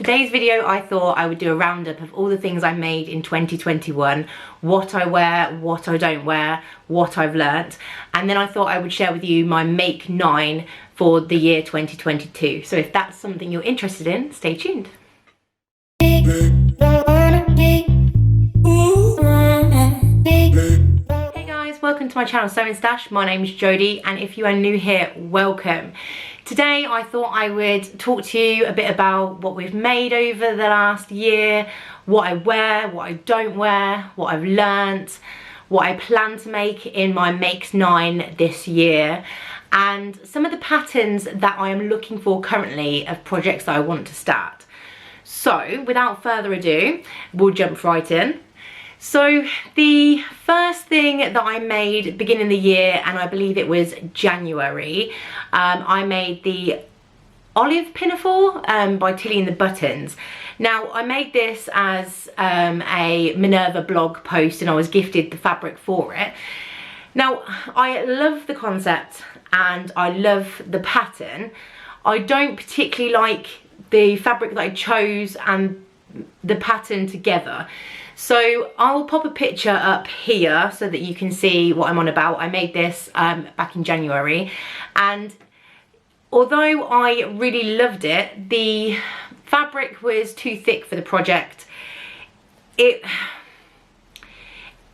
today's video I thought I would do a roundup of all the things I made in 2021, what I wear, what I don't wear, what I've learnt, and then I thought I would share with you my make 9 for the year 2022. So if that's something you're interested in, stay tuned. Welcome to my channel Sewing Stash. My name is Jodie, and if you are new here, welcome. Today I thought I would talk to you a bit about what we've made over the last year, what I wear, what I don't wear, what I've learnt, what I plan to make in my makes 9 this year, and some of the patterns that I am looking for currently of projects that I want to start. So without further ado, we'll jump right in. So the first thing that I made beginning of the year, and I believe it was January, I made the olive pinafore by Tilly and the Buttons. Now I made this as a Minerva blog post, and I was gifted the fabric for it. Now I love the concept and I love the pattern. I don't particularly like the fabric that I chose and the pattern together. So I'll pop a picture up here so that you can see what I'm on about. I made this back in January, and although I really loved it, the fabric was too thick for the project. I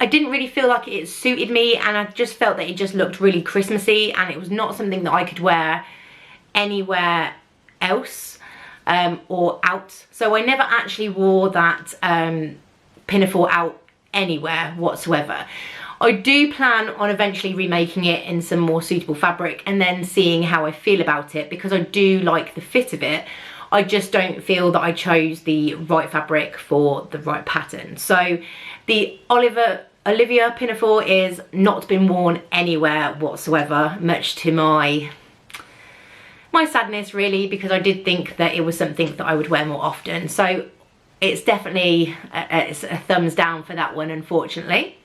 didn't really feel like it suited me, and I just felt that it just looked really Christmassy, and it was not something that I could wear anywhere else or out. So I never actually wore that pinafore out anywhere whatsoever. I do plan on eventually remaking it in some more suitable fabric and then seeing how I feel about it, because I do like the fit of it. I just don't feel that I chose the right fabric for the right pattern. So the Olivia pinafore is not been worn anywhere whatsoever, much to my sadness really, because I did think that it was something that I would wear more often. So it's definitely it's a thumbs down for that one, unfortunately.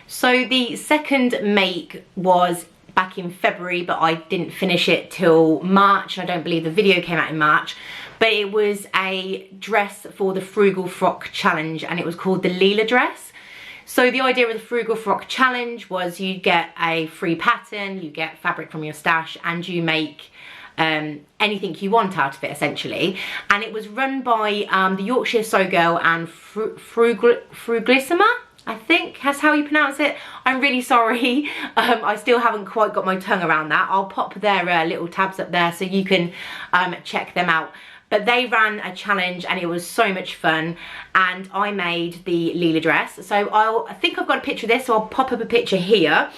So the second make was back in February, but I didn't finish it till March. I don't believe the video came out in March, but it was a dress for the Frugal Frock Challenge, and it was called the Leela dress. So the idea of the Frugal Frock Challenge was you get a free pattern, you get fabric from your stash, and you make anything you want out of it, essentially. And it was run by the Yorkshire Sew Girl and Frugalissima, I think that's how you pronounce it. I'm really sorry. I still haven't quite got my tongue around that. I'll pop their little tabs up there so you can check them out. But they ran a challenge and it was so much fun, and I made the Leela dress. So I think I've got a picture of this, so I'll pop up a picture here.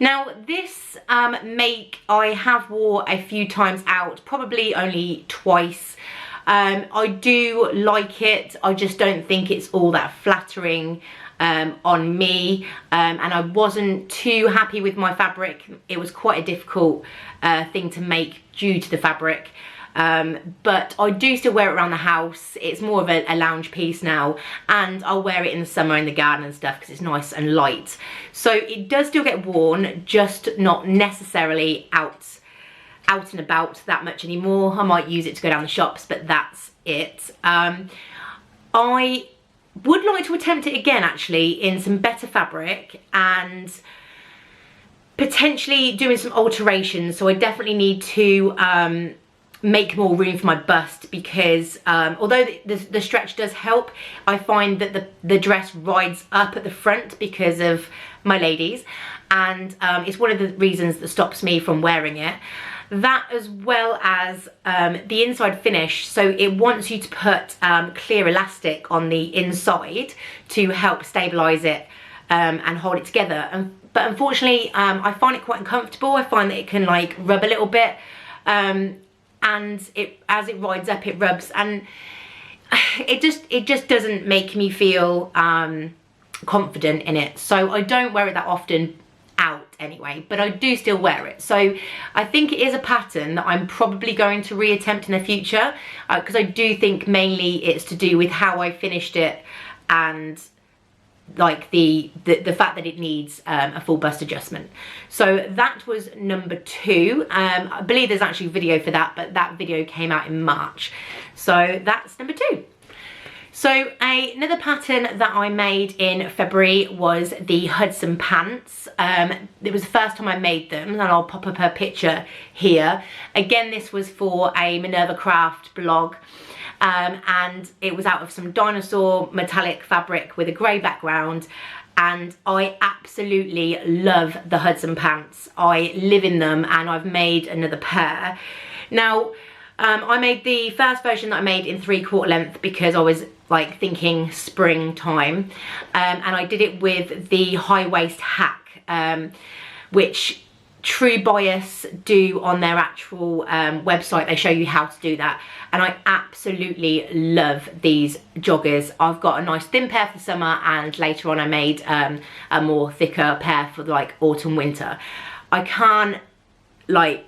Now this make I have wore a few times out, probably only twice. I do like it, I just don't think it's all that flattering on me, and I wasn't too happy with my fabric. It was quite a difficult thing to make due to the fabric. But I do still wear it around the house. It's more of a lounge piece now, and I'll wear it in the summer in the garden and stuff because it's nice and light. So it does still get worn, just not necessarily out and about that much anymore. I might use it to go down the shops, but that's it. I would like to attempt it again actually in some better fabric and potentially doing some alterations. So I definitely need to make more room for my bust, because although the stretch does help, I find that the dress rides up at the front because of my ladies, and it's one of the reasons that stops me from wearing it. That, as well as the inside finish, so it wants you to put clear elastic on the inside to help stabilize it and hold it together, but unfortunately I find it quite uncomfortable. I find that it can like rub a little bit, and as it rides up, it rubs, and it just doesn't make me feel confident in it. So I don't wear it that often out anyway, but I do still wear it. So I think it is a pattern that I'm probably going to reattempt in the future, because I do think mainly it's to do with how I finished it and like the fact that it needs a full bust adjustment. So that was number 2. I believe there's actually a video for that, but that video came out in March. So that's number 2. So another pattern that I made in February was the Hudson Pants. It was the first time I made them, and I'll pop up a picture here. Again, this was for a Minerva Craft blog, and it was out of some dinosaur metallic fabric with a grey background, and I absolutely love the Hudson Pants. I live in them, and I've made another pair. Now, I made the first version that I made in 3/4 length because I was like thinking springtime, and I did it with the high waist hack, which True Bias do on their actual website. They show you how to do that, and I absolutely love these joggers. I've got a nice thin pair for summer, and later on I made a more thicker pair for like autumn winter. I can't like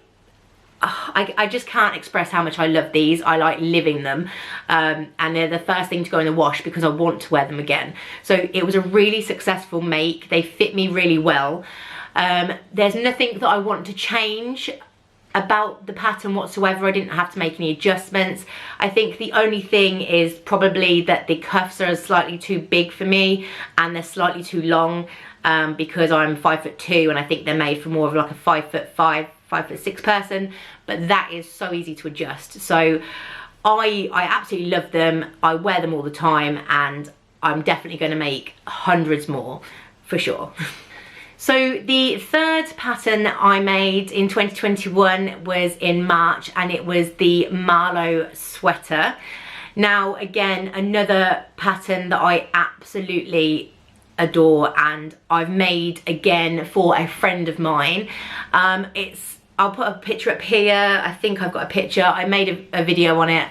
I just can't express how much I love these. I like living them, and they're the first thing to go in the wash because I want to wear them again. So it was a really successful make. They fit me really well. There's nothing that I want to change about the pattern whatsoever. I didn't have to make any adjustments. I think the only thing is probably that the cuffs are slightly too big for me, and they're slightly too long, because I'm 5'2", and I think they're made for more of like a 5'5", 5'6" person, but that is so easy to adjust. So I absolutely love them. I wear them all the time, and I'm definitely going to make hundreds more for sure. So the third pattern I made in 2021 was in March, and it was the Marlowe Sweater. Now again, another pattern that I absolutely adore, and I've made again for a friend of mine. I'll put a picture up here. I think I've got a picture. I made a video on it.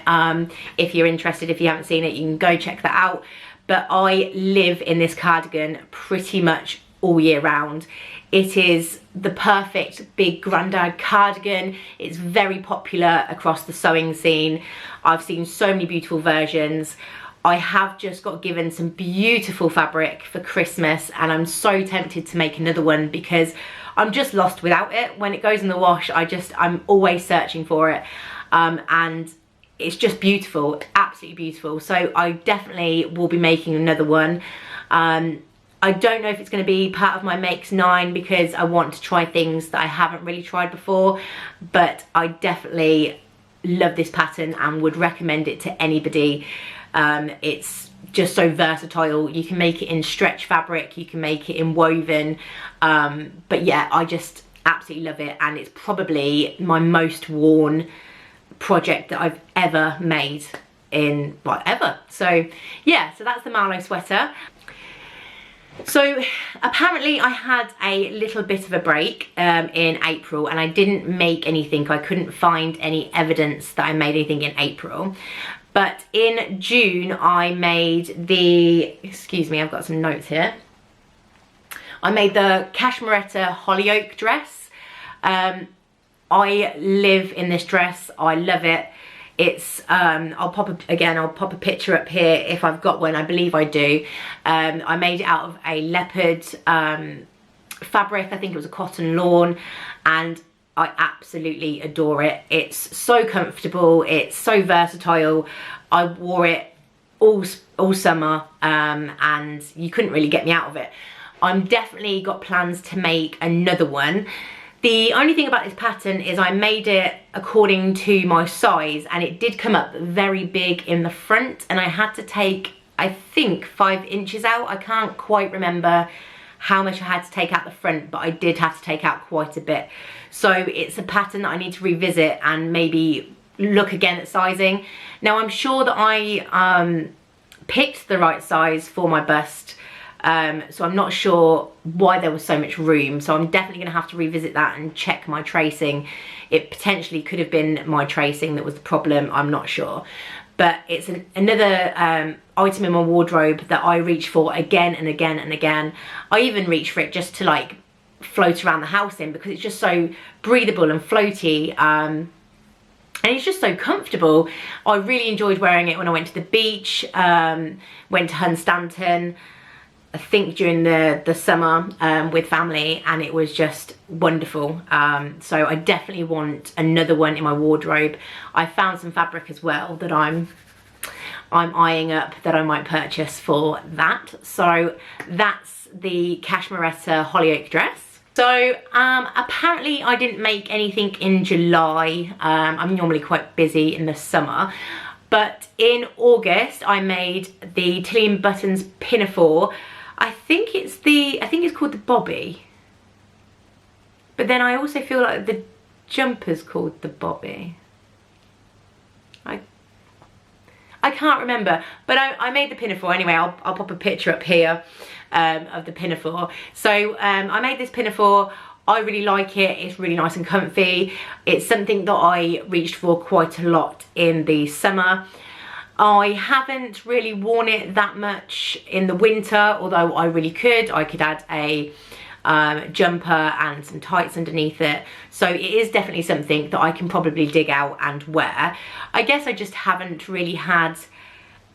If you're interested, if you haven't seen it, you can go check that out. But I live in this cardigan pretty much all year round. It is the perfect big grandad cardigan. It's very popular across the sewing scene. I've seen so many beautiful versions. I have just got given some beautiful fabric for Christmas, and I'm so tempted to make another one because I'm just lost without it. When it goes in the wash, I'm always searching for it, and it's just beautiful, absolutely beautiful. So I definitely will be making another one. I don't know if it's going to be part of my Makes 9 because I want to try things that I haven't really tried before, but I definitely love this pattern and would recommend it to anybody. It's just so versatile. You can make it in stretch fabric, you can make it in woven, but yeah, I just absolutely love it, and it's probably my most worn project that I've ever made in ever. So yeah, so that's the Marlowe Sweater. So apparently I had a little bit of a break in April, and I didn't make anything. I couldn't find any evidence that I made anything in April. But in June I made the, excuse me, I've got some notes here. I made the Cashmeretta Hollyoak dress. I live in this dress. I love it. It's, I'll pop a picture up here if I've got one. I believe I do. I made it out of a leopard fabric. I think it was a cotton lawn, and I absolutely adore it. It's so comfortable. It's so versatile. I wore it all summer, and you couldn't really get me out of it. I'm definitely got plans to make another one. The only thing about this pattern is I made it according to my size, and it did come up very big in the front, and I had to take, I think, 5 inches out. I can't quite remember how much I had to take out the front, but I did have to take out quite a bit. So it's a pattern that I need to revisit and maybe look again at sizing. Now I'm sure that I picked the right size for my bust, so I'm not sure why there was so much room. So I'm definitely going to have to revisit that and check my tracing. It potentially could have been my tracing that was the problem, I'm not sure. But it's another item in my wardrobe that I reach for again and again and again. I even reach for it just to like float around the house in, because it's just so breathable and floaty, and it's just so comfortable. I really enjoyed wearing it when I went to the beach, went to Hunstanton. I think during the summer with family, and it was just wonderful. So I definitely want another one in my wardrobe. I found some fabric as well that I'm eyeing up that I might purchase for that. So that's the Cashmeretta Hollyoak dress. So apparently I didn't make anything in July. I'm normally quite busy in the summer. But in August I made the Tilly & Buttons Pinafore. I think it's called the Bobby. But then I also feel like the jumper's called the Bobby. I can't remember, but I made the Pinafore anyway. I'll pop a picture up here of the Pinafore. So I made this Pinafore. I really like it. It's really nice and comfy. It's something that I reached for quite a lot in the summer. I haven't really worn it that much in the winter, although I really could. I could add a jumper and some tights underneath it. So it is definitely something that I can probably dig out and wear. I guess I just haven't really had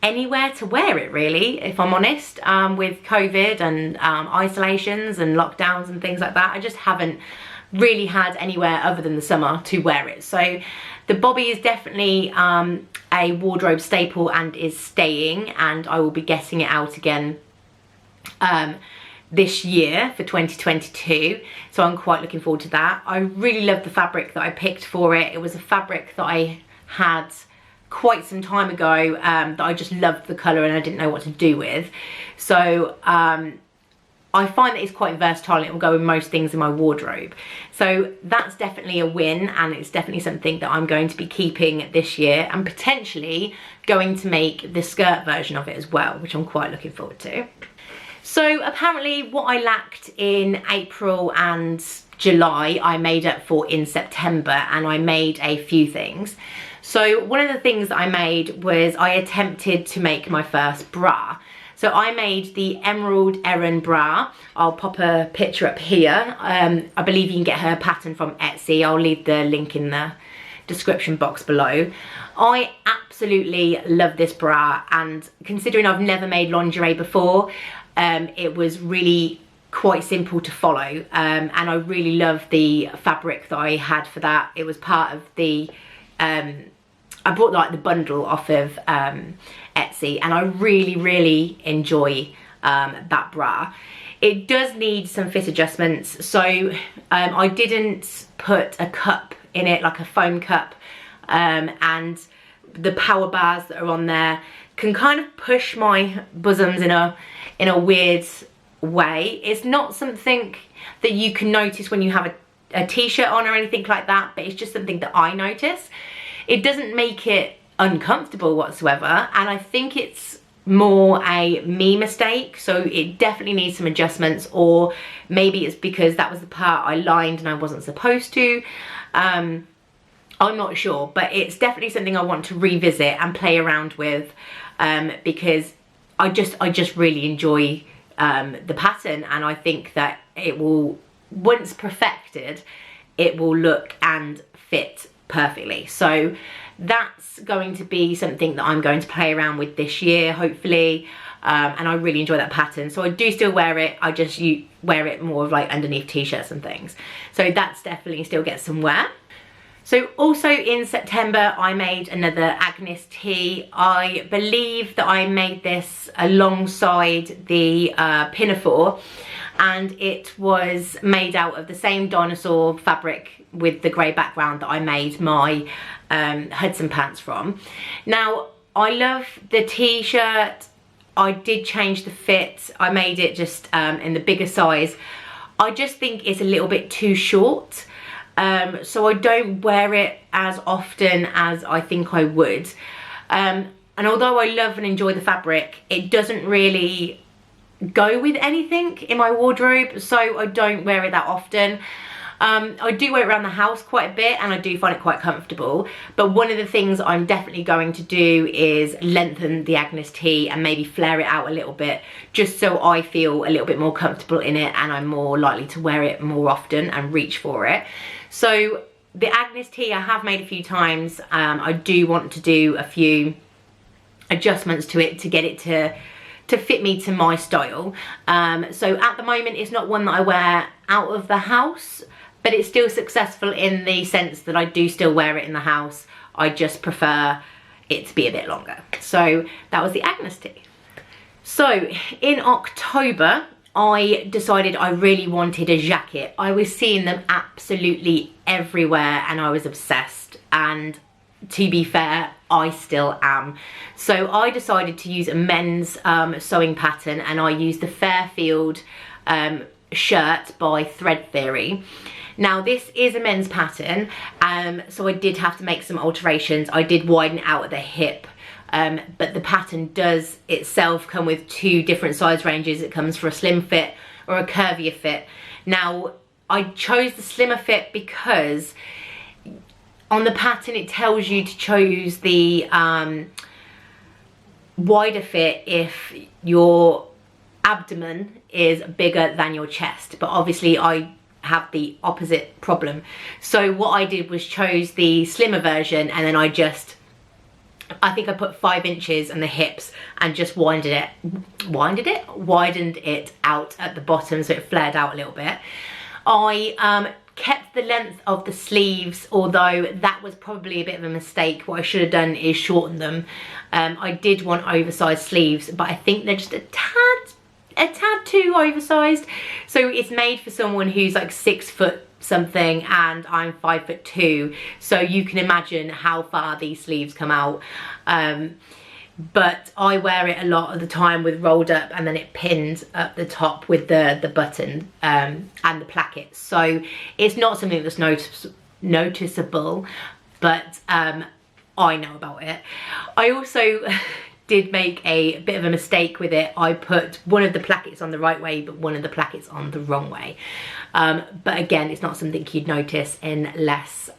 anywhere to wear it really, if I'm honest, with COVID and isolations and lockdowns and things like that. I just haven't really had anywhere other than the summer to wear it. So the Bobby is definitely a wardrobe staple and is staying, and I will be getting it out again this year for 2022, so I'm quite looking forward to that. I really love the fabric that I picked for it. It was a fabric that I had quite some time ago that I just loved the colour and I didn't know what to do with. So I find that it's quite versatile and it will go with most things in my wardrobe. So that's definitely a win, and it's definitely something that I'm going to be keeping this year, and potentially going to make the skirt version of it as well, which I'm quite looking forward to. So apparently what I lacked in April and July, I made up for in September, and I made a few things. So one of the things that I made was I attempted to make my first bra. So I made the Emerald Erin bra. I'll pop a picture up here. I believe you can get her pattern from Etsy. I'll leave the link in the description box below. I absolutely love this bra, and considering I've never made lingerie before, it was really quite simple to follow, and I really love the fabric that I had for that. It was part of the I bought like the bundle off of Etsy, and I really enjoy that bra. It does need some fit adjustments, so I didn't put a cup in it, like a foam cup, and the power bars that are on there can kind of push my bosoms in a weird way. It's not something that you can notice when you have a t-shirt on or anything like that, but it's just something that I notice. It doesn't make it uncomfortable whatsoever, and I think it's more a me mistake, so it definitely needs some adjustments, or maybe it's because that was the part I lined and I wasn't supposed to. I'm not sure, but it's definitely something I want to revisit and play around with, because I just really enjoy the pattern, and I think that it will, once perfected, it will look and fit perfectly. So that's going to be something that I'm going to play around with this year, hopefully, and I really enjoy that pattern. So I do still wear it, I just wear it more of like underneath t-shirts and things. So that's definitely still gets some wear. So also in September I made another Agnes Tea. I believe that I made this alongside the Pinafore, and it was made out of the same dinosaur fabric with the grey background that I made my Hudson Pants from. Now I love the t-shirt. I did change the fit. I made it just in the bigger size. I just think it's a little bit too short. So I don't wear it as often as I think I would. And although I love and enjoy the fabric, it doesn't really go with anything in my wardrobe, so I don't wear it that often. I do wear it around the house quite a bit, and I do find it quite comfortable, but one of the things I'm definitely going to do is lengthen the Agnes Tea and maybe flare it out a little bit, just so I feel a little bit more comfortable in it and I'm more likely to wear it more often and reach for it. So the Agnes Tea I have made a few times. I do want to do a few adjustments to it to get it to fit me to my style. So at the moment it's not one that I wear out of the house, but it's still successful in the sense that I do still wear it in the house. I just prefer it to be a bit longer. So that was the Agnes Tea. So in October, I decided I really wanted a jacket. I was seeing them absolutely everywhere and I was obsessed, and to be fair, I still am. So I decided to use a men's sewing pattern, and I used the Fairfield shirt by Thread Theory. Now this is a men's pattern, so I did have to make some alterations. I did widen out at the hip, but the pattern does itself come with 2 different size ranges. It comes for a slim fit or a curvier fit. Now I chose the slimmer fit because on the pattern it tells you to choose the wider fit if your abdomen is bigger than your chest, but obviously I have the opposite problem. So what I did was chose the slimmer version, and then I think I put 5 inches on the hips and just widened it out at the bottom so it flared out a little bit. I kept the length of the sleeves, although that was probably a bit of a mistake. What I should have done is shorten them. I did want oversized sleeves, but I think they're just a tad too oversized. So it's made for someone who's like 6 foot something and I'm 5'2", so you can imagine how far these sleeves come out. But I wear it a lot of the time with rolled up, and then it pins up the top with the button and the placket. So it's not something that's noticeable, but I know about it. I also did make a bit of a mistake with it. I put one of the plackets on the right way, but one of the plackets on the wrong way. But again, it's not something you'd notice unless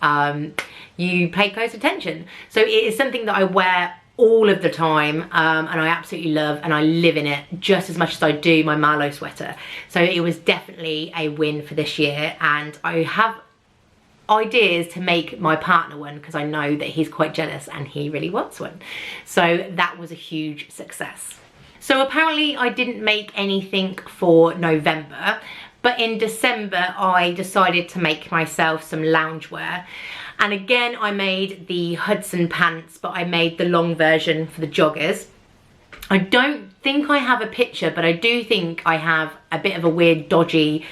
you pay close attention. So it is something that I wear all of the time, and I absolutely love, and I live in it just as much as I do my Marlowe sweater. So it was definitely a win for this year, and I have ideas to make my partner one because I know that he's quite jealous and he really wants one. So that was a huge success. So apparently I didn't make anything for November, but in December I decided to make myself some loungewear. And again, I made the Hudson Pants, but I made the long version for the joggers. I don't think I have a picture, but I do think I have a bit of a weird, dodgy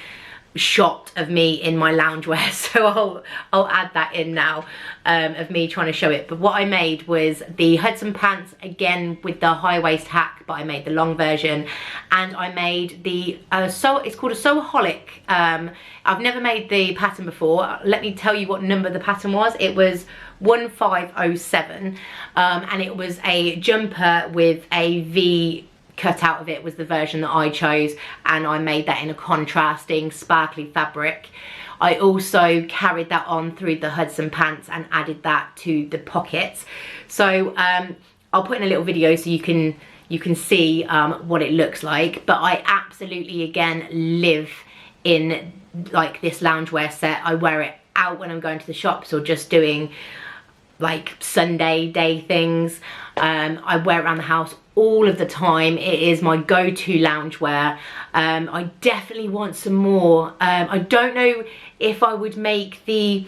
shot of me in my loungewear, so I'll add that in now, of me trying to show it. But what I made was the Hudson Pants, again with the high waist hack, but I made the long version, and I made the it's called a Hollyoak. I've never made the pattern before. Let me tell you what number the pattern was. It was 1507, and it was a jumper with a V cut out of it, was the version that I chose, and I made that in a contrasting sparkly fabric. I also carried that on through the Hudson Pants and added that to the pockets. So I'll put in a little video so you can see what it looks like. But I absolutely, again, live in like this loungewear set. I wear it out when I'm going to the shops or just doing like Sunday day things. I wear it around the house all of the time. It is my go-to loungewear. I definitely want some more. I don't know if I would make the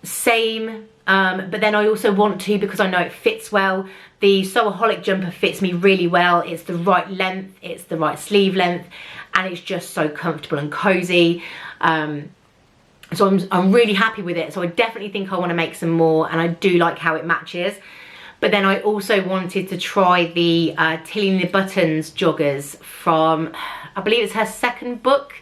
same, but then I also want to, because I know it fits well. The Hollyoak jumper fits me really well. It's the right length, it's the right sleeve length, and it's just so comfortable and cozy. So I'm really happy with it. So I definitely think I want to make some more, and I do like how it matches. But then I also wanted to try the Tilly the Buttons joggers from, I believe it's her second book,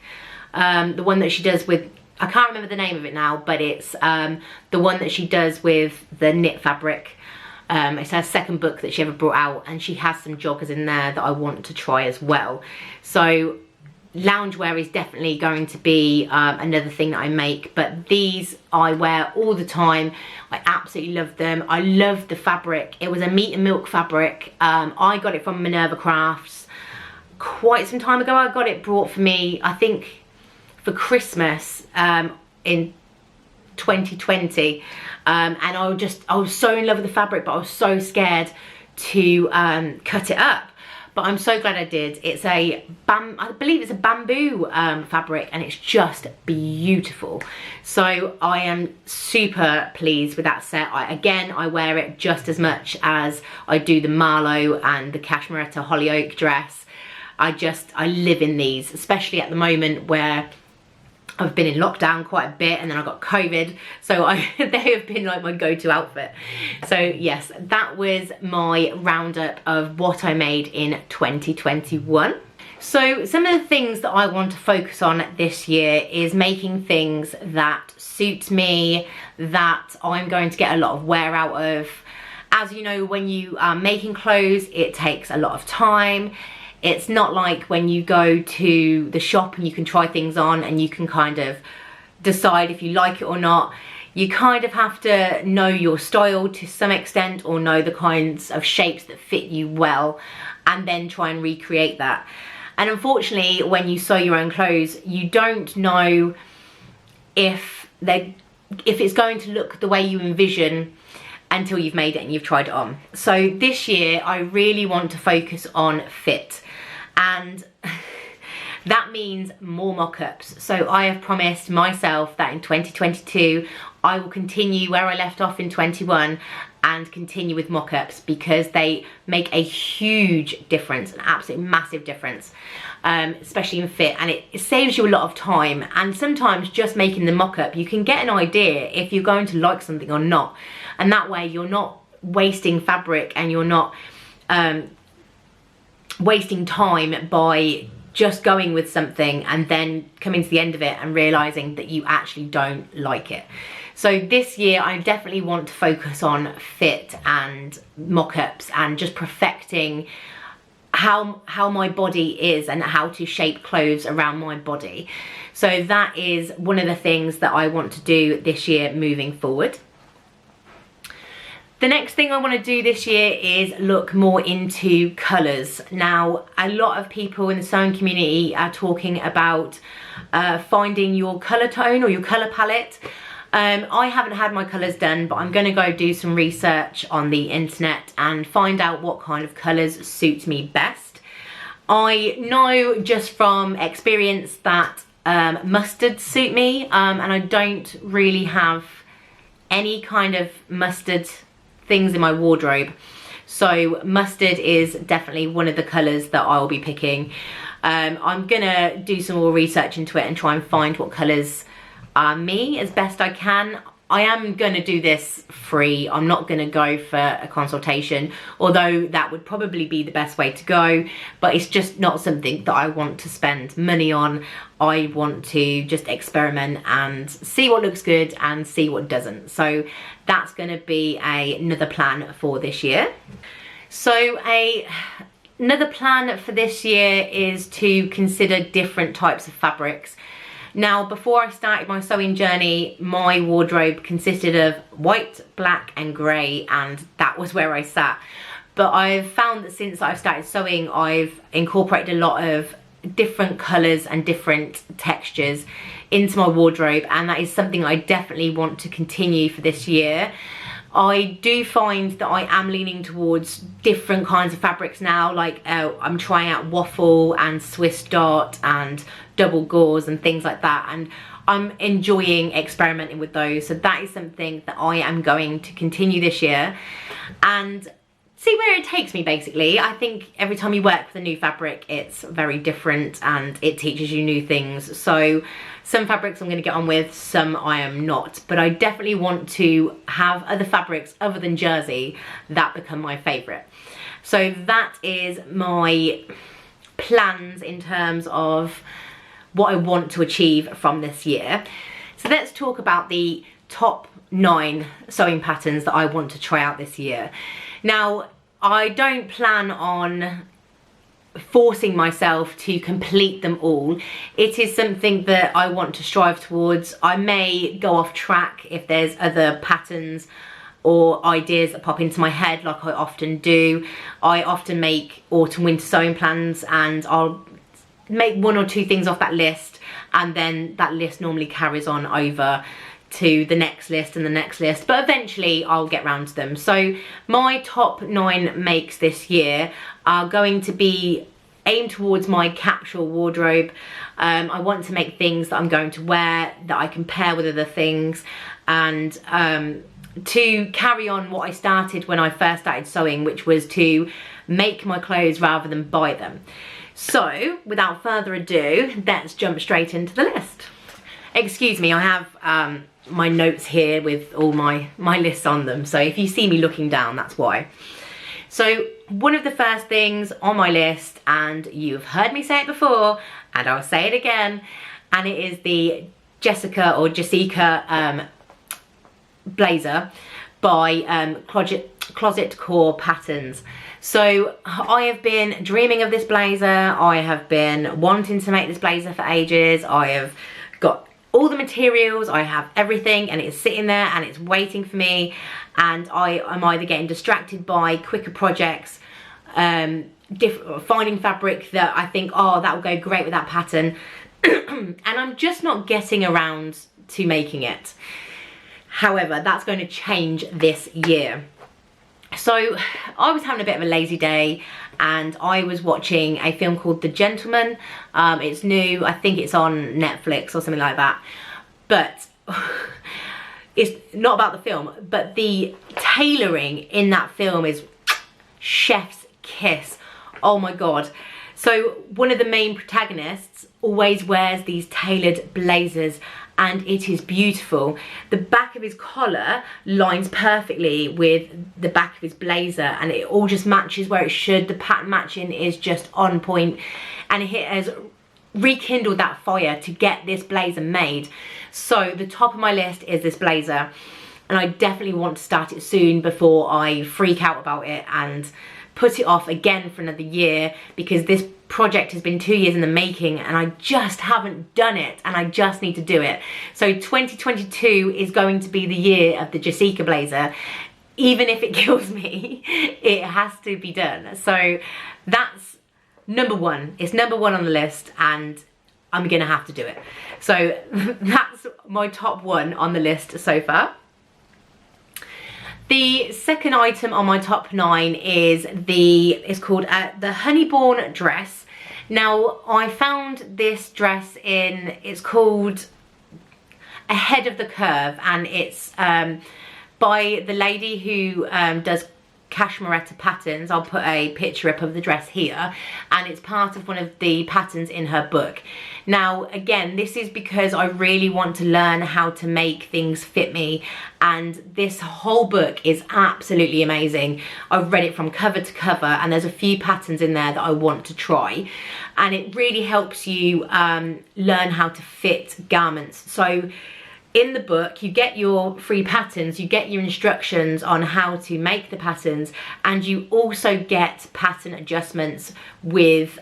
the one that she does with, I can't remember the name of it now, but it's the one that she does with the knit fabric. It's her second book that she ever brought out, and she has some joggers in there that I want to try as well. So loungewear is definitely going to be another thing that I make, but these I wear all the time. I absolutely love them. I love the fabric. It was a meat and milk fabric. I got it from Minerva Crafts quite some time ago. I got it brought for me, I think, for Christmas in 2020, and I was so in love with the fabric, but I was so scared to cut it up. but I'm so glad I did. It's I believe it's a bamboo fabric, and it's just beautiful. So I am super pleased with that set. Again, I wear it just as much as I do the Marlowe and the Cashmeretta Hollyoak dress. I live in these, especially at the moment where I've been in lockdown quite a bit, and then I got COVID, so they have been like my go-to outfit. So yes, that was my roundup of what I made in 2021. So some of the things that I want to focus on this year is making things that suit me, that I'm going to get a lot of wear out of. As you know, when you are making clothes, it takes a lot of time. It's not like when you go to the shop and you can try things on and you can kind of decide if you like it or not. You kind of have to know your style to some extent, or know the kinds of shapes that fit you well, and then try and recreate that. And unfortunately, when you sew your own clothes, you don't know if it's going to look the way you envision until you've made it and you've tried it on. So this year, I really want to focus on fit. And that means more mock-ups. So I have promised myself that in 2022, I will continue where I left off in 21 and continue with mock-ups, because they make a huge difference, an absolutely massive difference, especially in fit, and it saves you a lot of time. And sometimes just making the mock-up, you can get an idea if you're going to like something or not, and that way you're not wasting fabric, and you're not wasting time by just going with something and then coming to the end of it and realizing that you actually don't like it. So this year I definitely want to focus on fit and mock-ups and just perfecting how my body is and how to shape clothes around my body. So that is one of the things that I want to do this year moving forward. The next thing I want to do this year is look more into colours. Now, a lot of people in the sewing community are talking about finding your colour tone or your colour palette. I haven't had my colours done, but I'm going to go do some research on the internet and find out what kind of colours suit me best. I know just from experience that mustards suit me, and I don't really have any kind of mustard things in my wardrobe, so mustard is definitely one of the colours that I'll be picking. I'm gonna do some more research into it and try and find what colours are me as best I can. I am gonna do this free. I'm not gonna go for a consultation, although that would probably be the best way to go, but it's just not something that I want to spend money on. I want to just experiment and see what looks good and see what doesn't. So that's gonna be another plan for this year. So another plan for this year is to consider different types of fabrics. Now, before I started my sewing journey, my wardrobe consisted of white, black and grey, and that was where I sat. But I've found that since I've started sewing, I've incorporated a lot of different colours and different textures into my wardrobe, and that is something I definitely want to continue for this year. I do find that I am leaning towards different kinds of fabrics now, like I'm trying out waffle and Swiss dot and double gauze and things like that, and I'm enjoying experimenting with those. So that is something that I am going to continue this year and see where it takes me, basically. I think every time you work with a new fabric, it's very different and it teaches you new things. So some fabrics I'm going to get on with, some I am not, but I definitely want to have other fabrics other than jersey that become my favourite. So that is my plans in terms of what I want to achieve from this year. So let's talk about the top 9 sewing patterns that I want to try out this year. Now, I don't plan on forcing myself to complete them all. It is something that I want to strive towards. I may go off track if there's other patterns or ideas that pop into my head, like I often do. I often make autumn winter sewing plans, and I'll make 1 or 2 things off that list, and then that list normally carries on over to the next list and the next list, but eventually I'll get round to them. So my top 9 makes this year are going to be aimed towards my capsule wardrobe. I want to make things that I'm going to wear, that I can pair with other things, and to carry on what I started when I first started sewing, which was to make my clothes rather than buy them. So without further ado, let's jump straight into the list. Excuse me, I have my notes here with all my lists on them, so if you see me looking down, that's why. So one of the first things on my list, and you've heard me say it before, and I'll say it again, and it is the Jacqui Blazer by Closet Core Patterns. So I have been dreaming of this blazer. I have been wanting to make this blazer for ages. I have got all the materials, I have everything, and it's sitting there and it's waiting for me, and I'm either getting distracted by quicker projects, finding fabric that I think, oh, that will go great with that pattern, and I'm just not getting around to making it. However, that's going to change this year. So I was having a bit of a lazy day, and I was watching a film called The Gentleman. It's new, I think it's on Netflix or something like that, but it's not about the film, but the tailoring in that film is chef's kiss. Oh my god. So one of the main protagonists always wears these tailored blazers, and it is beautiful. The back of his collar lines perfectly with the back of his blazer, and it all just matches where it should. The pattern matching is just on point, and it has rekindled that fire to get this blazer made. So the top of my list is this blazer, and I definitely want to start it soon before I freak out about it and put it off again for another year, because this project has been 2 years in the making and I just haven't done it, and I just need to do it. So 2022 is going to be the year of the Jacqui Blazer. Even if it kills me, it has to be done. So that's number 1. It's number 1 on the list, and I'm gonna have to do it. So that's my top 1 on the list so far. The second item on my top 9 is it's called the Honeyborn dress. Now, I found this dress it's called Ahead of the Curve, and it's by the lady who does Cashmeretta patterns. I'll put a picture up of the dress here, and it's part of one of the patterns in her book. Now, again, this is because I really want to learn how to make things fit me, and this whole book is absolutely amazing. I've read it from cover to cover, and there's a few patterns in there that I want to try, and it really helps you learn how to fit garments. So in the book, you get your free patterns, you get your instructions on how to make the patterns, and you also get pattern adjustments with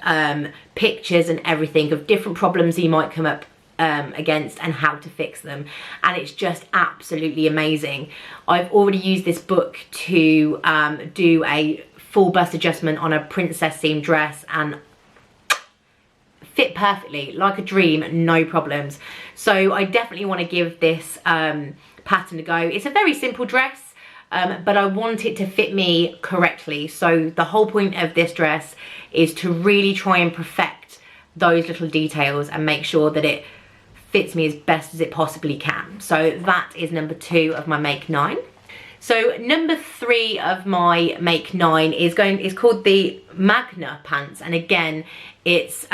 pictures and everything of different problems you might come up against and how to fix them. And it's just absolutely amazing. I've already used this book to do a full bust adjustment on a princess themed dress, and fit perfectly, like a dream, no problems. So I definitely want to give this pattern a go. It's a very simple dress, but I want it to fit me correctly. So the whole point of this dress is to really try and perfect those little details and make sure that it fits me as best as it possibly can. So that is number 2 of my make 9. So number 3 of my make 9 is called the Magna Pants, and again, it's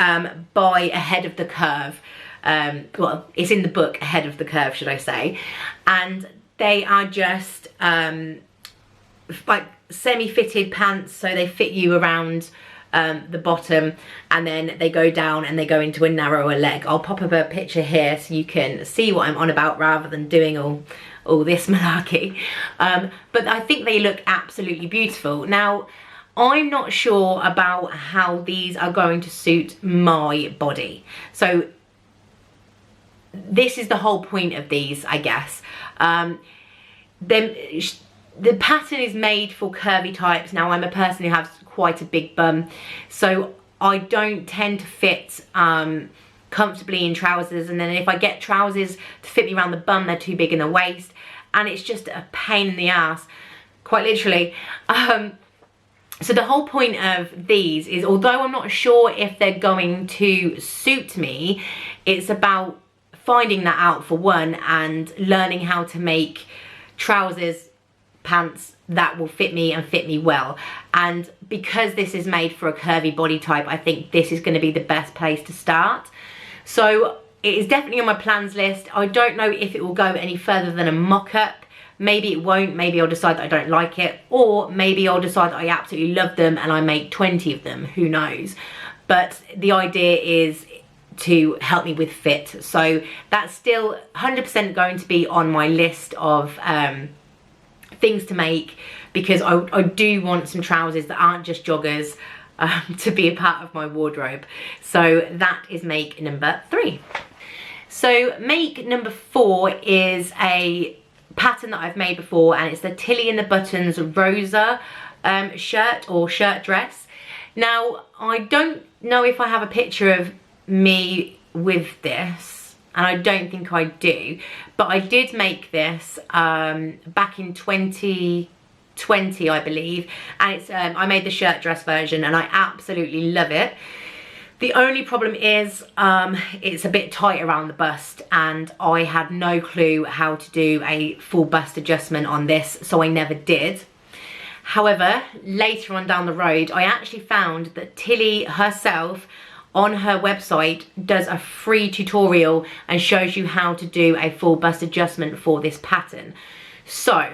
by Ahead of the Curve. Well, it's in the book Ahead of the Curve, should I say, and they are just like semi-fitted pants, so they fit you around the bottom, and then they go down and they go into a narrower leg. I'll pop up a picture here so you can see what I'm on about rather than doing all this malarkey. But I think they look absolutely beautiful. Now, I'm not sure about how these are going to suit my body. So this is the whole point of these, I guess. The pattern is made for curvy types. Now, I'm a person who has quite a big bum, so I don't tend to fit comfortably in trousers, and then if I get trousers to fit me around the bum, they're too big in the waist, and it's just a pain in the ass, quite literally. So the whole point of these is, although I'm not sure if they're going to suit me, it's about finding that out for one, and learning how to make trousers, pants that will fit me and fit me well. And because this is made for a curvy body type, I think this is going to be the best place to start. So it is definitely on my plans list. I don't know if it will go any further than a mock-up. Maybe it won't. Maybe I'll decide that I don't like it, or maybe I'll decide that I absolutely love them and I make 20 of them. Who knows? But the idea is to help me with fit. So that's still 100% going to be on my list of things to make, because I do want some trousers that aren't just joggers to be a part of my wardrobe. So that is make number 3. So make number 4 is a pattern that I've made before, and it's the Tilly and the Buttons Rosa shirt or shirt dress. Now, I don't know if I have a picture of me with this, and I don't think I do, but I did make this back in 2020, I believe, and it's I made the shirt dress version, and I absolutely love it. The only problem is it's a bit tight around the bust, and I had no clue how to do a full bust adjustment on this, so I never did. However, later on down the road, I actually found that Tilly herself on her website does a free tutorial and shows you how to do a full bust adjustment for this pattern. So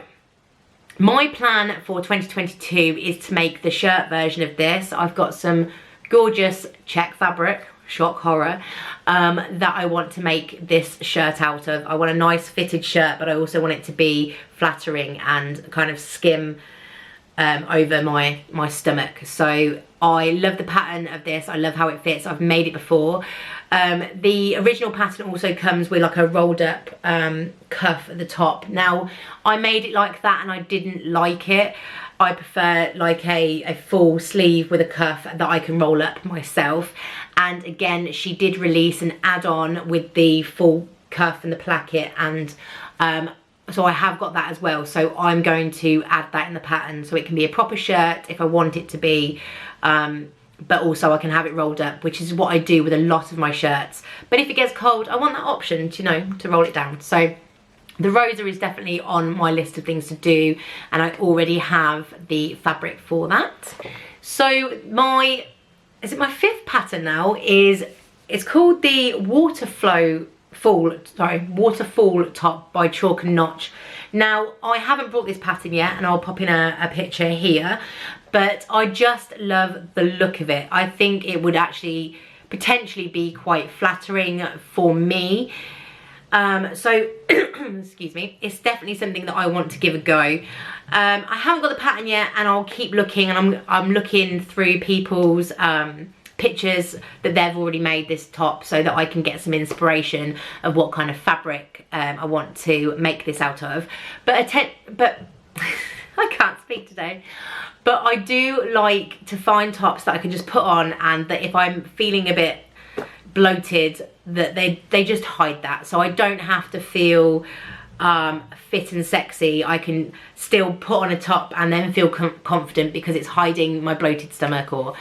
my plan for 2022 is to make the shirt version of this. I've got some gorgeous check fabric, shock horror, that I want to make this shirt out of. I want a nice fitted shirt, but I also want it to be flattering and kind of skim over my stomach. So I love the pattern of this. I love how it fits. I've made it before. The original pattern also comes with like a rolled up cuff at the top. Now, I made it like that and I didn't like it. I prefer like a full sleeve with a cuff that I can roll up myself. And again, she did release an add-on with the full cuff and the placket, and so I have got that as well. So I'm going to add that in the pattern so it can be a proper shirt if I want it to be, but also I can have it rolled up, which is what I do with a lot of my shirts. But if it gets cold, I want that option to, you know, to roll it down. So the Rosa is definitely on my list of things to do, and I already have the fabric for that. So my 5th pattern now it's called the Waterfall top by Chalk and Notch. Now, I haven't brought this pattern yet, and I'll pop in a picture here, but I just love the look of it. I think it would actually potentially be quite flattering for me. So, excuse me, it's definitely something that I want to give a go. I haven't got the pattern yet, and I'll keep looking, and I'm looking through people's pictures that they've already made this top, so that I can get some inspiration of what kind of fabric I want to make this out of. But I can't speak today. But I do like to find tops that I can just put on, and that if I'm feeling a bit bloated, that they just hide that, so I don't have to feel fit and sexy. I can still put on a top and then feel confident because it's hiding my bloated stomach or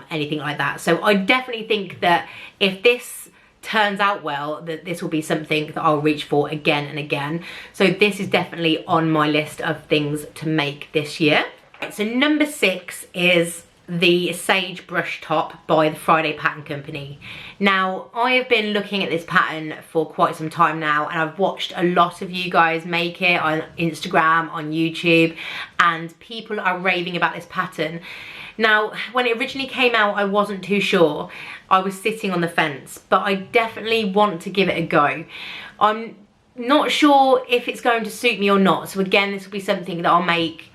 anything like that. So I definitely think that if this turns out well, that this will be something that I'll reach for again and again. So this is definitely on my list of things to make this year. So number 6 is the Sage Brush Top by the Friday Pattern Company. Now, I have been looking at this pattern for quite some time now, and I've watched a lot of you guys make it on Instagram, on YouTube, and people are raving about this pattern. Now, when it originally came out, I wasn't too sure. I was sitting on the fence, but I definitely want to give it a go. I'm not sure if it's going to suit me or not, so again, this will be something that I'll make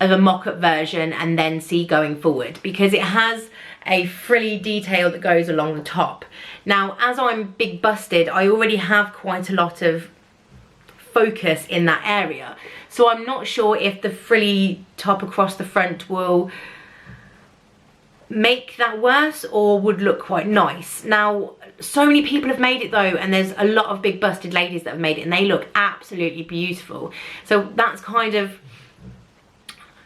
of a mock-up version and then see going forward, because it has a frilly detail that goes along the top. Now, as I'm big busted, I already have quite a lot of focus in that area, so I'm not sure if the frilly top across the front will make that worse or would look quite nice. Now, so many people have made it though, and there's a lot of big busted ladies that have made it and they look absolutely beautiful. So that's kind of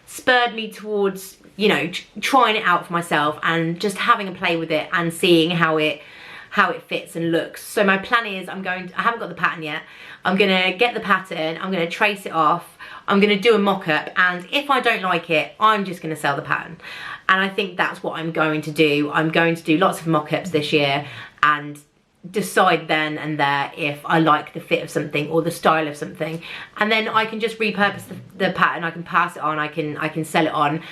spurred me towards, you know, trying it out for myself and just having a play with it and seeing how it fits and looks. So my plan is I haven't got the pattern yet. I'm gonna get the pattern, I'm gonna trace it off, I'm gonna do a mock-up, and if I don't like it, I'm just gonna sell the pattern. And I think that's what I'm going to do. I'm going to do lots of mock-ups this year and decide then and there if I like the fit of something or the style of something, and then I can just repurpose the pattern. I can pass it on, I can sell it on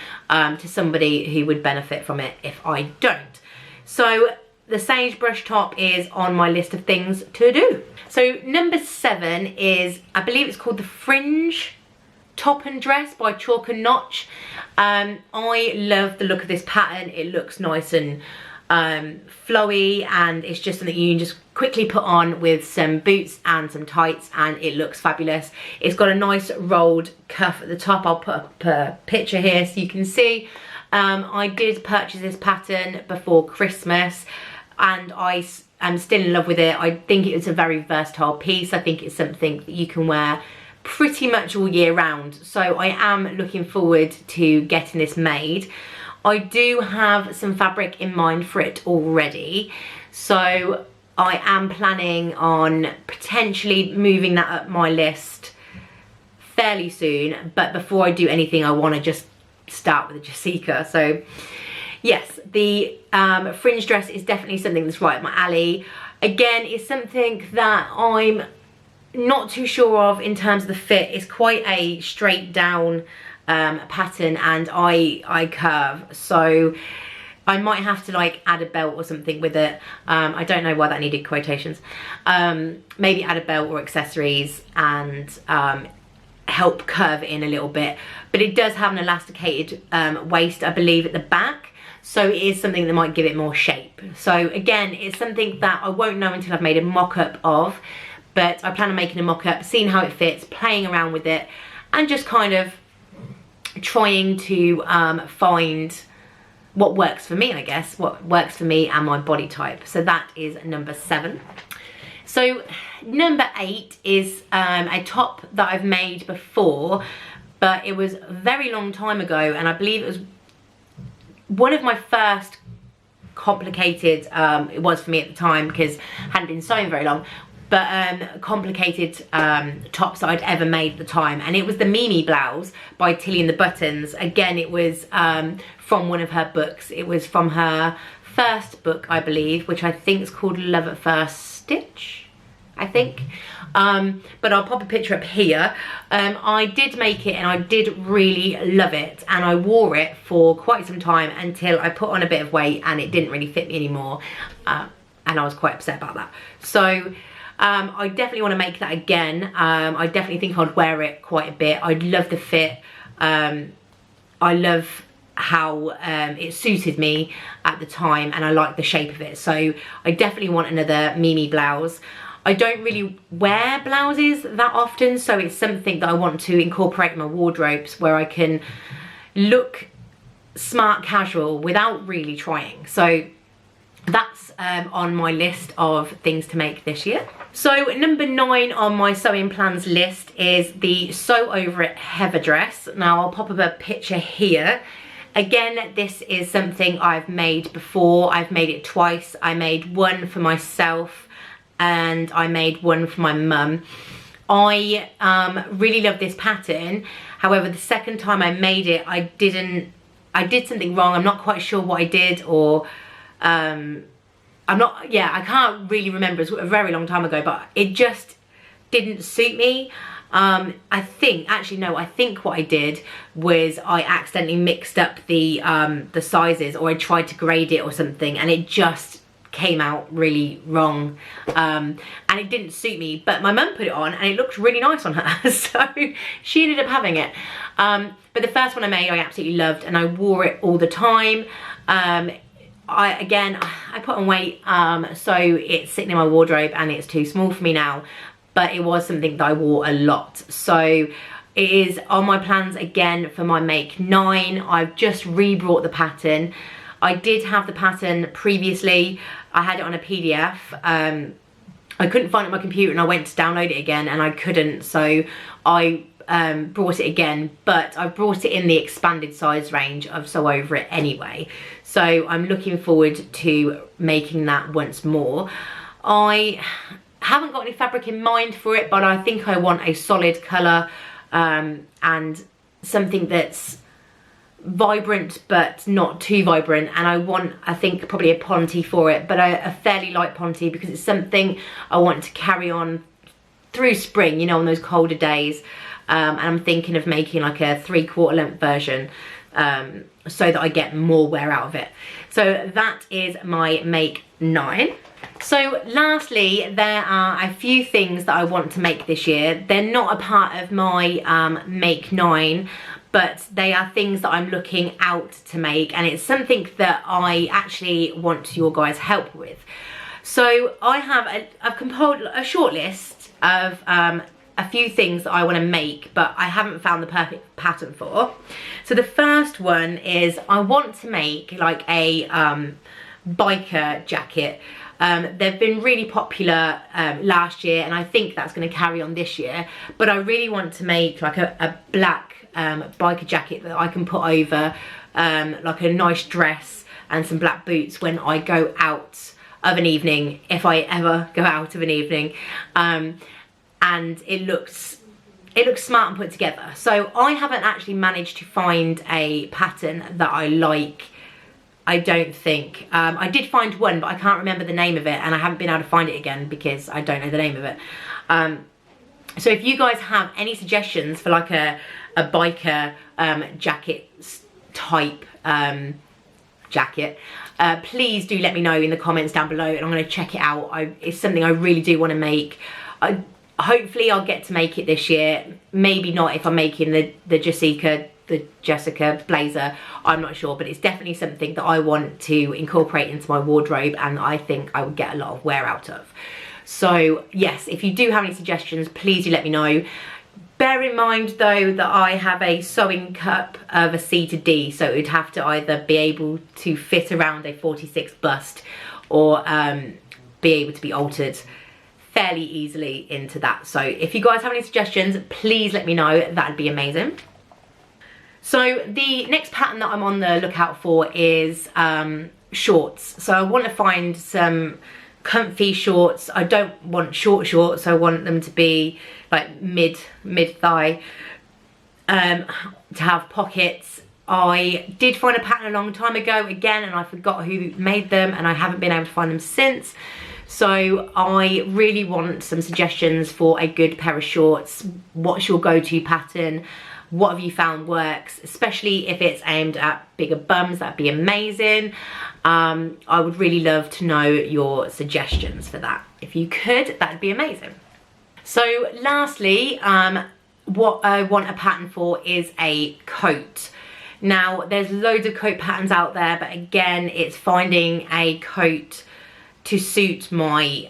to somebody who would benefit from it if I don't. So the sagebrush top is on my list of things to do. So number 7 is, I believe it's called the Fringe Top and Dress by Chalk and Notch. I love the look of this pattern. It looks nice and flowy, and it's just something you can just quickly put on with some boots and some tights, and it looks fabulous. It's got a nice rolled cuff at the top. I'll put up a picture here so you can see. I did purchase this pattern before Christmas and I'm still in love with it. I think it's a very versatile piece. I think it's something that you can wear pretty much all year round. So I am looking forward to getting this made. I do have some fabric in mind for it already. So I am planning on potentially moving that up my list fairly soon. But before I do anything, I want to just start with a Jessica. So yes, the fringe dress is definitely something that's right up my alley. Again, it's something that I'm not too sure of in terms of the fit. It's quite a straight down pattern, and I curve, so I might have to like add a belt or something with it. I don't know why that needed quotations. Maybe add a belt or accessories and help curve it in a little bit. But it does have an elasticated waist, I believe, at the back. So it is something that might give it more shape. So again, it's something that I won't know until I've made a mock-up of, but I plan on making a mock-up, seeing how it fits, playing around with it, and just kind of trying to find what works for me, I guess, what works for me and my body type. So that is number 7. So number 8 is a top that I've made before, but it was a very long time ago, and I believe it was one of my first complicated, it was for me at the time because I hadn't been sewing very long, but complicated tops that I'd ever made at the time, and it was the Mimi blouse by Tilly and the Buttons. Again, it was from one of her books. It was from her first book, I believe, which I think is called Love at First Stitch, I think. But I'll pop a picture up here. I did make it and I did really love it, and I wore it for quite some time until I put on a bit of weight and it didn't really fit me anymore, and I was quite upset about that. So I definitely want to make that again. I definitely think I'd wear it quite a bit. I love the fit. I love how it suited me at the time, and I like the shape of it. So I definitely want another Mimi blouse. I don't really wear blouses that often, so it's something that I want to incorporate in my wardrobes where I can look smart casual without really trying. So that's on my list of things to make this year. So number 9 on my sewing plans list is the Sew Over It Heather dress. Now I'll pop up a picture here. Again, this is something I've made before. I've made it twice. I made one for myself and I made one for my mum. I really love this pattern. However, the second time I made it, I did something wrong. I'm not quite sure what I did, or I can't really remember. It's a very long time ago, but it just didn't suit me. I think what I did was I accidentally mixed up the sizes, or I tried to grade it or something, and it just came out really wrong, and it didn't suit me. But my mum put it on and it looked really nice on her, so she ended up having it. But the first one I made I absolutely loved, and I wore it all the time. I put on weight, so it's sitting in my wardrobe and it's too small for me now, but it was something that I wore a lot. So it is on my plans again for my make 9. I've just re-brought the pattern. I did have the pattern previously. I had it on a PDF. I couldn't find it on my computer and I went to download it again and I couldn't, so I brought it again, but I brought it in the expanded size range of Sew Over It anyway. So I'm looking forward to making that once more. I haven't got any fabric in mind for it, but I think I want a solid colour and something that's vibrant but not too vibrant, and I want, I think, probably a ponte for it, but a fairly light ponte, because it's something I want to carry on through spring, you know, on those colder days. And I'm thinking of making like a 3/4 length version so that I get more wear out of it. So that is my make 9. So lastly, there are a few things that I want to make this year. They're not a part of my make 9, but they are things that I'm looking out to make, and it's something that I actually want your guys' help with. So I've compiled a short list of a few things that I want to make, but I haven't found the perfect pattern for. So the first one is I want to make like a biker jacket. They've been really popular last year, and I think that's going to carry on this year, but I really want to make like a black biker jacket that I can put over like a nice dress and some black boots when I go out of an evening, if I ever go out of an evening. And it looks smart and put together. So I haven't actually managed to find a pattern that I like, I don't think. I did find one, but I can't remember the name of it, and I haven't been able to find it again because I don't know the name of it. So if you guys have any suggestions for like a biker jacket type jacket, please do let me know in the comments down below, and I'm going to check it out. It's something I really do want to make. Hopefully I'll get to make it this year. Maybe not if I'm making the Jessica Blazer. I'm not sure, but it's definitely something that I want to incorporate into my wardrobe, and I think I would get a lot of wear out of. So yes, if you do have any suggestions, please do let me know. Bear in mind though that I have a sewing cup of a C to D, so it would have to either be able to fit around a 46 bust or be able to be altered fairly easily into that. So if you guys have any suggestions, please let me know. That'd be amazing. So the next pattern that I'm on the lookout for is shorts. So I want to find some comfy shorts. I don't want short shorts. I want them to be like mid thigh, to have pockets. I did find a pattern a long time ago again, and I forgot who made them, and I haven't been able to find them since. So I really want some suggestions for a good pair of shorts. What's your go-to pattern? What have you found works? Especially if it's aimed at bigger bums, that'd be amazing. I would really love to know your suggestions for that. If you could, that'd be amazing. So lastly, what I want a pattern for is a coat. Now, there's loads of coat patterns out there, but again, it's finding a coat to suit my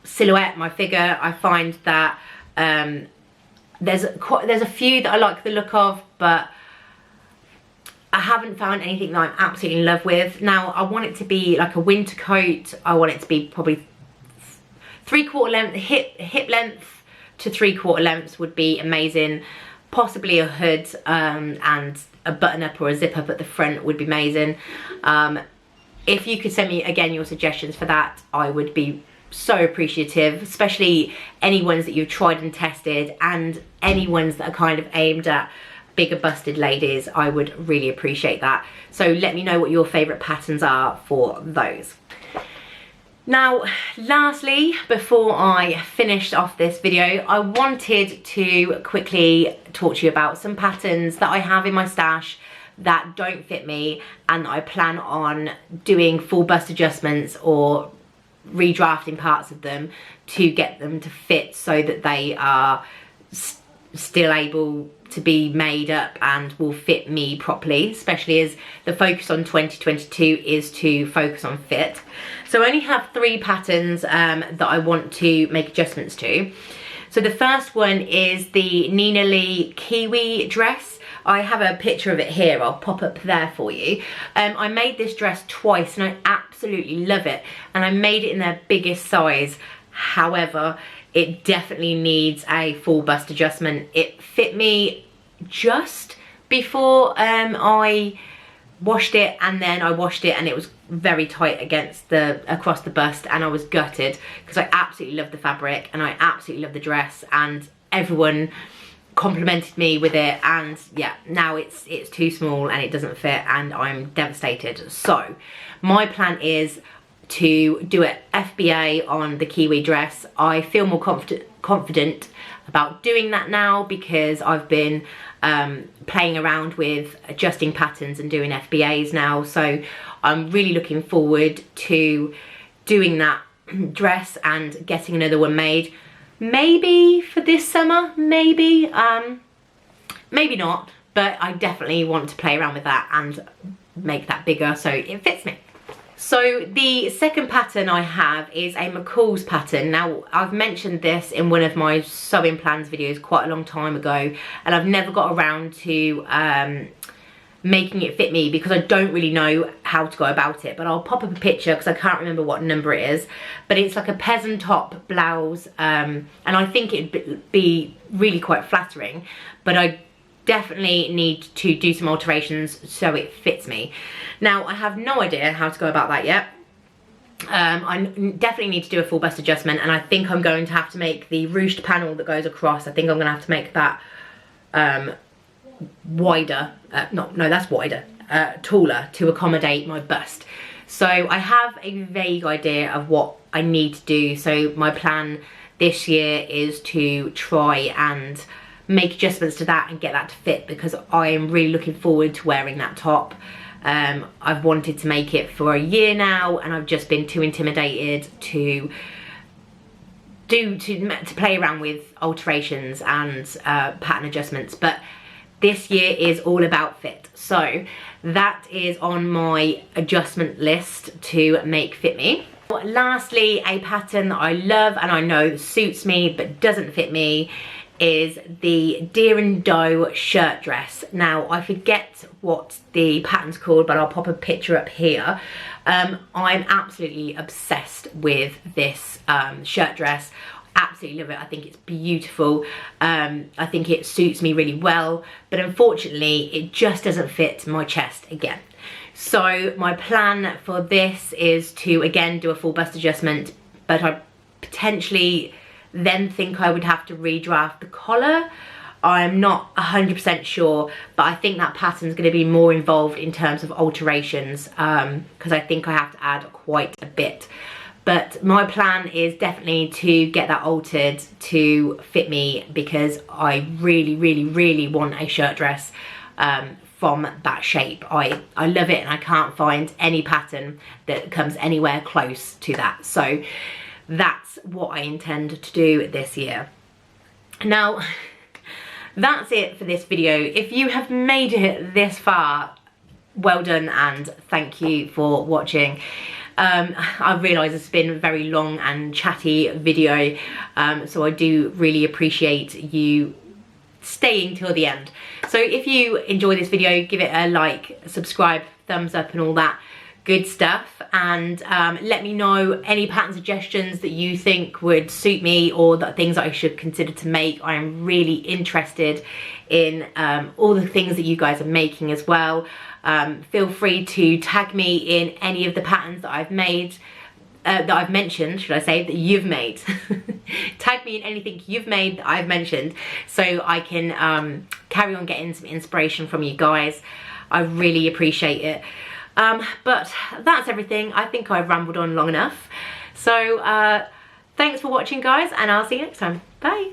silhouette, my figure. I find that there's a few that I like the look of, but I haven't found anything that I'm absolutely in love with. Now, I want it to be like a winter coat. I want it to be probably 3/4 length, hip length to 3/4 lengths would be amazing. Possibly a hood and a button up or a zip up at the front would be amazing. If you could send me again your suggestions for that, I would be so appreciative, especially any ones that you've tried and tested, and any ones that are kind of aimed at bigger busted ladies. I would really appreciate that. So let me know what your favourite patterns are for those. Now, lastly, before I finished off this video, I wanted to quickly talk to you about some patterns that I have in my stash that don't fit me, and that I plan on doing full bust adjustments or redrafting parts of them to get them to fit so that they are still able to be made up and will fit me properly, especially as the focus on 2022 is to focus on fit. So I only have 3 patterns that I want to make adjustments to. So the first one is the Nina Lee Kiwi Dress. I have a picture of it here, I'll pop up there for you. I made this dress twice and I absolutely love it, and I made it in their biggest size. However, it definitely needs a full bust adjustment. It fit me just before I washed it, and then I washed it and it was very tight against across the bust, and I was gutted because I absolutely love the fabric and I absolutely love the dress, and everyone complimented me with it, and yeah, now it's too small and it doesn't fit and I'm devastated. So my plan is to do an FBA on the Kiwi dress. I feel more confident about doing that now because I've been playing around with adjusting patterns and doing FBAs now, so I'm really looking forward to doing that dress and getting another one made. Maybe for this summer, maybe maybe not, but I definitely want to play around with that and make that bigger so it fits me. So the second pattern I have is a McCools pattern. Now, I've mentioned this in one of my sewing plans videos quite a long time ago, and I've never got around to making it fit me because I don't really know how to go about it. But I'll pop up a picture because I can't remember what number it is. But it's like a peasant top blouse, and I think it'd be really quite flattering, but I definitely need to do some alterations so it fits me. Now, I have no idea how to go about that yet. I definitely need to do a full bust adjustment, and I think I'm going to have to make the ruched panel that goes across, I think I'm going to have to make that wider, no that's wider, taller to accommodate my bust. So I have a vague idea of what I need to do, so my plan this year is to try and make adjustments to that and get that to fit, because I am really looking forward to wearing that top. I've wanted to make it for a year now, and I've just been too intimidated to play around with alterations and pattern adjustments. But this year is all about fit, so that is on my adjustment list to make fit me. Lastly, a pattern that I love and I know suits me but doesn't fit me is the Deer and Doe shirt dress. Now, I forget what the pattern's called, but I'll pop a picture up here. I'm absolutely obsessed with this shirt dress. Absolutely love it. I think it's beautiful. I think it suits me really well, but unfortunately it just doesn't fit my chest again. So my plan for this is to again do a full bust adjustment, but I potentially then think I would have to redraft the collar. I'm not 100% sure, but I think that pattern's going to be more involved in terms of alterations, because I think I have to add quite a bit. But my plan is definitely to get that altered to fit me, because I really, really, really want a shirt dress from that shape. I love it, and I can't find any pattern that comes anywhere close to that. So that's what I intend to do this year. Now, that's it for this video. If you have made it this far, well done and thank you for watching. I realise it's been a very long and chatty video, so I do really appreciate you staying till the end. So if you enjoy this video, give it a like, subscribe, thumbs up and all that good stuff, and let me know any pattern suggestions that you think would suit me, or the things that I should consider to make. I am really interested in all the things that you guys are making as well. Feel free to tag me in any of the patterns that I've made, that I've mentioned, should I say, that you've made. Tag me in anything you've made that I've mentioned, so I can carry on getting some inspiration from you guys. I really appreciate it. But that's everything. I think I've rambled on long enough. So thanks for watching, guys, and I'll see you next time. Bye.